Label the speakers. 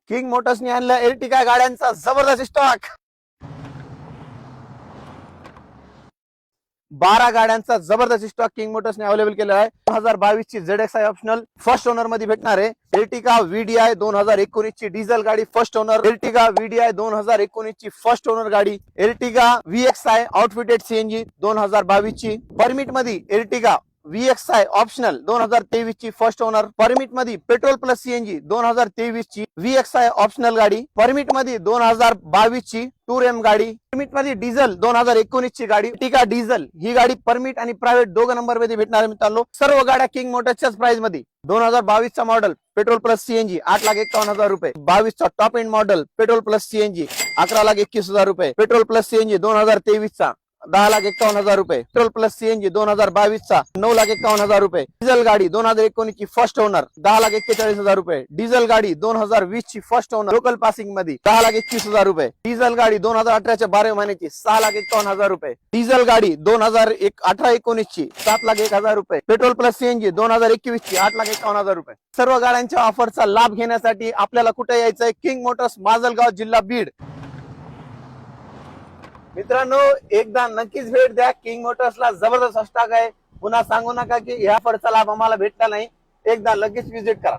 Speaker 1: King मोटर्सने आणलं Ertiga गाड्यांचा जबरदस्त स्टॉक। 12 गाड्यांचा जबरदस्त स्टॉक किंग मोटर्सने अवेलेबल केलेला आहे। 2022 ची ZXi ऑप्शनल फर्स्ट ओनर मध्ये भेटणार आहे। एर्टिगा VDI 2019 ची डिझेल गाडी फर्स्ट ओनर, एर्टिगा VDI 2019 ची फर्स्ट ओनर गाडी, एर्टिगा VXi आउटफिटेड CNG 2022 ची, परमिट मध्ये एर्टिगा VXi ऑप्शनल 2023 ची फर्स्ट ओनर, परमिट मध्ये पेट्रोल प्लस CNG 2023 ची VXi ऑप्शनल गाडी, परमिट मध्ये 2022 ची टूर एम गाडी, परमिट मध्ये डिझेल 2019 ची गाडी, एर्टिगा डिझेल ही गाडी परमिट आणि प्रायव्हेट दोघं नंबर मध्ये भेटणार आहे मित्रांनो। सर्व गाड्या किंग मोटर्सच्याच प्राइस मध्ये। 2022 चा मॉडेल पेट्रोल प्लस CNG 8,51,000 रुपये, 22 चा top end model petrol plus CNG 11,21,000 रुपये, पेट्रोल प्लस CNG 2023 चा 10,51,000 रुपये, पेट्रोल प्लस CNG 2022 चा 9,51,000 रुपये, डिझेल गाडी 2019 ची फर्स्ट ओनर 10,41,000 रुपये, डिझेल गाडी 2020 ची फर्स्ट ओनर लोकल पासिंग मध्ये 10,21,000 रुपये, डिझेल गाडी 2018 च्या 12 महिन्याची 6,51,000 रुपये, डिझेल गाडी 2018-19 ची 7,01,000 रुपये, पेट्रोल प्लस CNG 2021 ची 8,51,000 रुपये। सर्व गाड्यांच्या ऑफरचा लाभ घेण्यासाठी आपल्याला कुठे यायचंय? किंग मोटर्स, माजलगाव, जिल्हा बीड। मित्रांनो एकदा नक्कीच भेट द्या। किंग मोटर्सला जबरदस्त स्टॉक आहे। पुन्हा सांगू नका की या ऑफरचा लाभ आम्हाला भेटला नाही। एकदा लगेच विजिट करा।